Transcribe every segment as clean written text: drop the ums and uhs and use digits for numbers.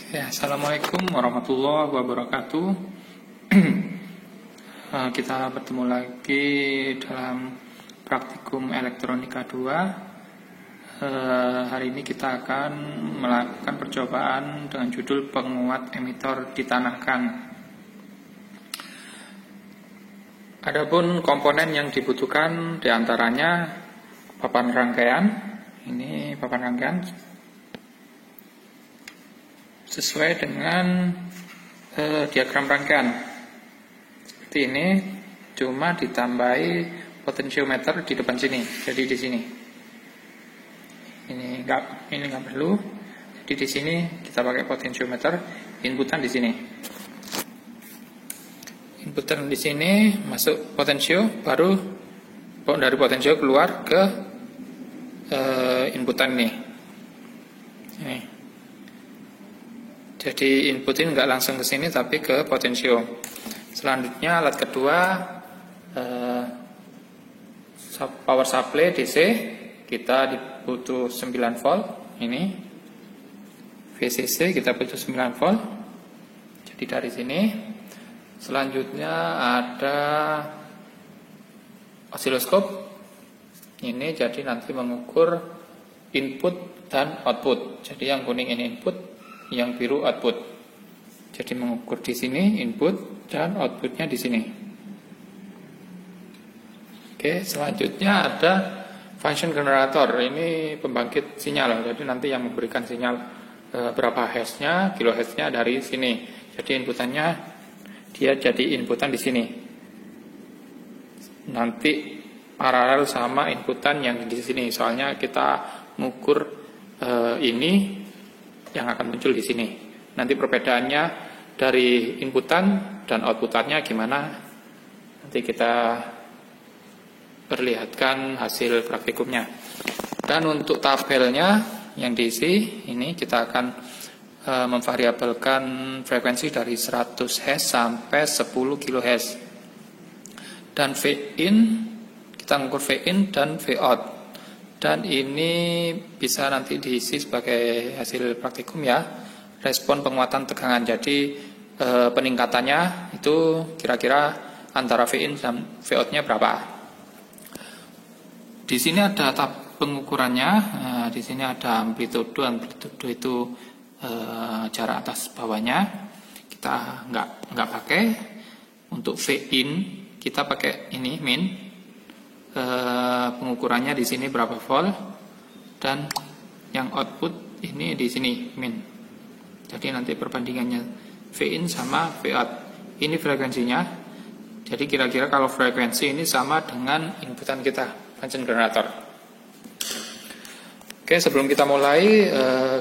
Ya, Assalamualaikum warahmatullahi wabarakatuh. Kita bertemu lagi dalam praktikum elektronika 2. Hari ini kita akan melakukan percobaan dengan judul penguat emitor ditanahkan. Adapun komponen yang dibutuhkan diantaranya papan rangkaian. Ini papan rangkaian sesuai dengan diagram rangkaian seperti ini, cuma ditambahi potensiometer di depan sini. Jadi di sini ini nggak perlu. Jadi di sini kita pakai potensiometer, inputan di sini. Inputan di sini masuk potensio, baru dari potensio keluar ke inputan ini. Jadi inputin nggak langsung ke sini tapi ke potensio. Selanjutnya alat kedua, power supply DC. Kita butuh 9 volt. Ini VCC kita butuh 9 volt. Jadi dari sini. Selanjutnya ada osiloskop. Ini jadi nanti mengukur input dan output. Jadi yang kuning ini input, yang biru output. Jadi mengukur di sini input dan outputnya di sini. Oke, selanjutnya ada function generator. Ini pembangkit sinyal. Jadi nanti yang memberikan sinyal berapa hertznya, kilohertznya dari sini. Jadi inputannya dia jadi inputan di sini. Nanti paralel sama inputan yang di sini. Soalnya kita mengukur ini yang akan muncul di sini. Nanti perbedaannya dari inputan dan outputannya gimana, nanti kita perlihatkan hasil praktikumnya. Dan untuk tabelnya yang diisi ini kita akan memvariabelkan frekuensi dari 100 Hz sampai 10 kHz. Dan V-in kita mengukur V-in dan V-out. Dan ini bisa nanti diisi sebagai hasil praktikum ya, respon penguatan tegangan. Jadi peningkatannya itu kira-kira antara V-in dan V-out-nya berapa. Di sini ada tab pengukurannya. Di sini ada amplitudo itu jarak atas bawahnya. Kita nggak pakai. Untuk V-in kita pakai ini min. Pengukurannya di sini berapa volt, dan yang output ini di sini min. Jadi nanti perbandingannya V-in sama V-out. Ini frekuensinya. Jadi kira-kira kalau frekuensi ini sama dengan inputan kita, function generator. Oke, sebelum kita mulai,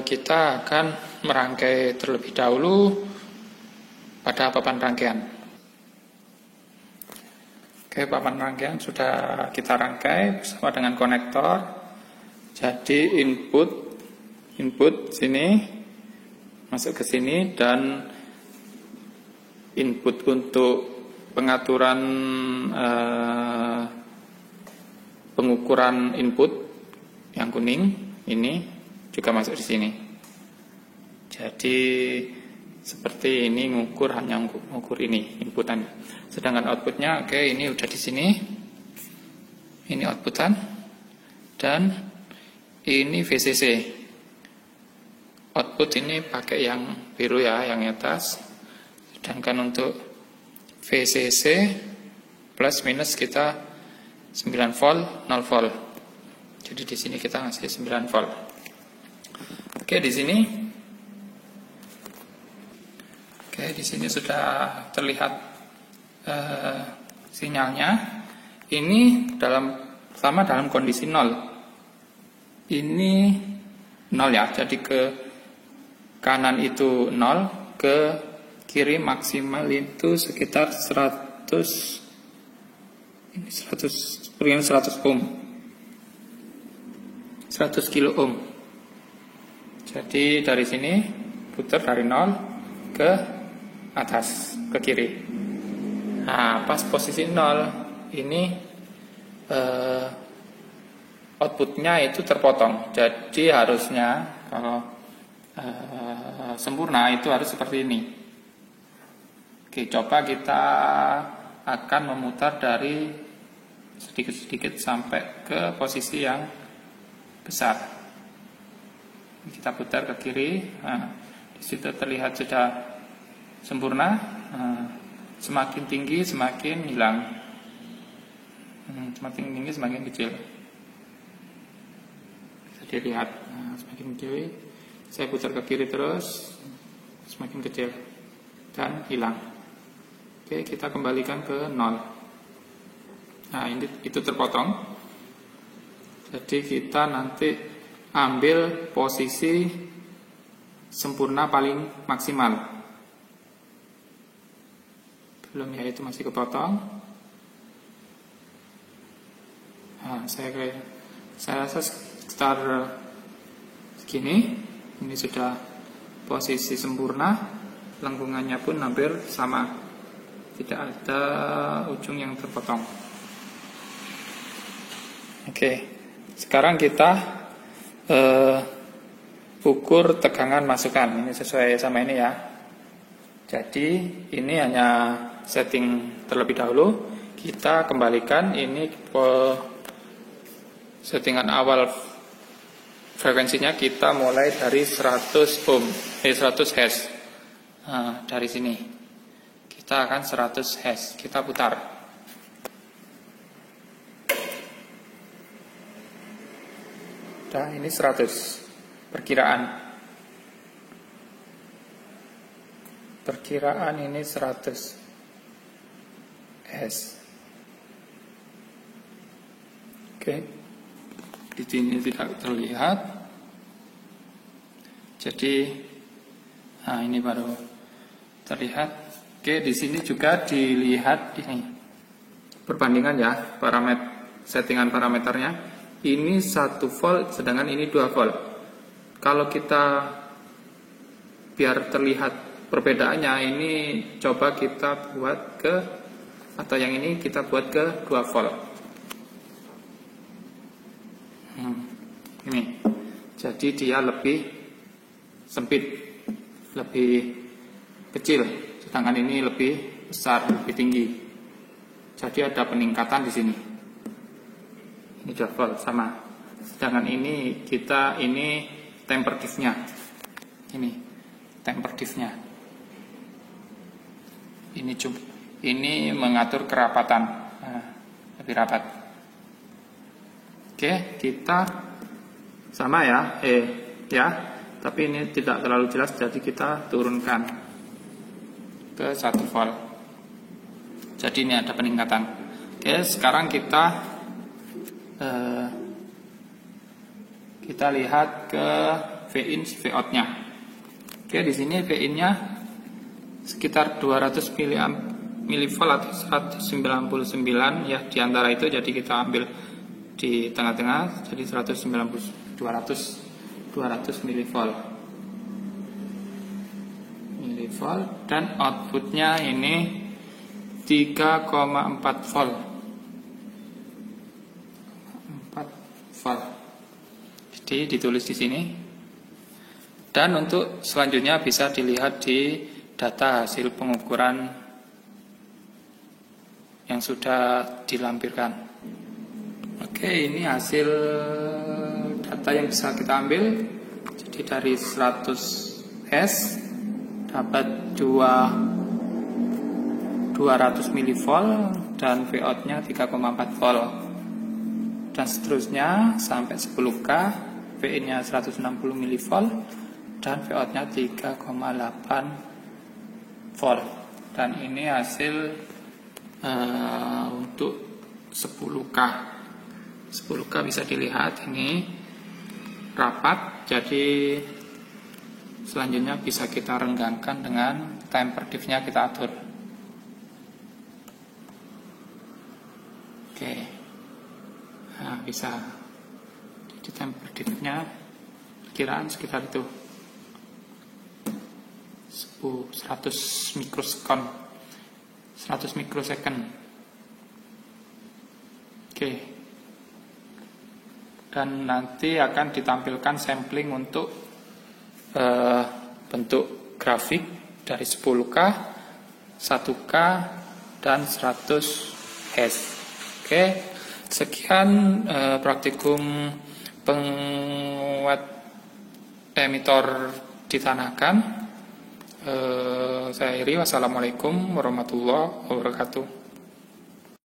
kita akan merangkai terlebih dahulu pada papan rangkaian. Oke, papan rangkaian sudah kita rangkai bersama dengan konektor. Jadi input sini masuk ke sini, dan input untuk pengaturan pengukuran input yang kuning ini juga masuk di sini. Jadi seperti ini hanya mengukur ini inputan. Sedangkan outputnya, oke, ini udah di sini. Ini outputan, dan ini VCC. Output ini pakai yang biru ya, yang atas. Sedangkan untuk VCC plus minus kita 9 volt, 0 volt. Jadi di sini kita ngasih 9 volt. Oke, di sini. Oke, di sini sudah terlihat sinyalnya. Ini sama dalam kondisi 0. Ini 0 ya. Jadi ke kanan itu 0, ke kiri maksimal itu sekitar 100 ohm. 100 kilo ohm. Jadi dari sini putar dari 0 ke atas, ke kiri. Nah, pas posisi 0 ini outputnya itu terpotong. Jadi harusnya kalau sempurna itu harus seperti ini. Oke, coba kita akan memutar dari sedikit-sedikit sampai ke posisi yang besar. Kita putar ke kiri. Nah, di situ terlihat sudah sempurna. Nah, semakin tinggi semakin hilang. Semakin tinggi semakin kecil. Bisa dilihat. Nah, semakin kiri. Saya putar ke kiri terus, semakin kecil dan hilang. Oke, kita kembalikan ke 0. Nah, itu terpotong. Jadi kita nanti ambil posisi sempurna paling maksimal. Belum ya, itu masih kepotong. Nah, saya rasa sekitar segini. Ini sudah posisi sempurna, lengkungannya pun hampir sama, tidak ada ujung yang terpotong. Oke, sekarang kita ukur tegangan masukan. Ini sesuai sama ini ya. Jadi ini hanya setting terlebih dahulu. Kita kembalikan ini ke settingan awal. Frekuensinya kita mulai dari 100 ohm, 100 Hz. Nah, dari sini kita akan 100 Hz. Kita putar. Nah, ini 100. Perkiraan ini 100 Hz. Oke. Di sini tidak terlihat. Jadi, nah ini baru terlihat. Oke, di sini juga dilihat ini perbandingan ya, settingan parameternya. Ini 1 volt, sedangkan ini 2 volt. Kalau kita biar terlihat perbedaannya, ini coba kita buat ke, atau yang ini kita buat ke 2 volt. Ini, jadi dia lebih sempit, lebih kecil, sedangkan ini lebih besar, lebih tinggi. Jadi ada peningkatan di sini. Ini 2 volt sama. Sedangkan ini ini temper diff-nya. Ini temper diff-nya. Ini mengatur kerapatan, lebih rapat. Oke, kita sama ya, ya, tapi ini tidak terlalu jelas, jadi kita turunkan ke 1 volt. Jadi ini ada peningkatan. Oke, sekarang kita lihat ke V-in, V-out-nya. Oke, di sini V-in-nya sekitar 200 mV atau 199 ya, di antara itu. Jadi kita ambil di tengah-tengah, jadi 200 mV, dan outputnya ini 3,4 volt. 4 volt. Jadi ditulis di sini. Dan untuk selanjutnya bisa dilihat di data hasil pengukuran yang sudah dilampirkan. Oke, ini hasil data yang bisa kita ambil. Jadi dari 100 Hz dapat 200 mV dan V-out-nya 3,4 volt. Dan seterusnya sampai 10K, V-in-nya 160 mV dan V-out-nya 3,8 volt. Dan ini hasil untuk 10K. 10K bisa dilihat ini rapat, jadi selanjutnya bisa kita renggangkan dengan temper diff-nya kita atur. Oke, nah bisa, jadi temper diff-nya kiraan sekitar itu 100 mikrosecond. Oke. Dan nanti akan ditampilkan sampling untuk bentuk grafik dari 10K, 1K, dan 100 hash. Oke, sekian praktikum penguat emitor ditanahkan. Saya akhiri, wassalamualaikum warahmatullahi wabarakatuh.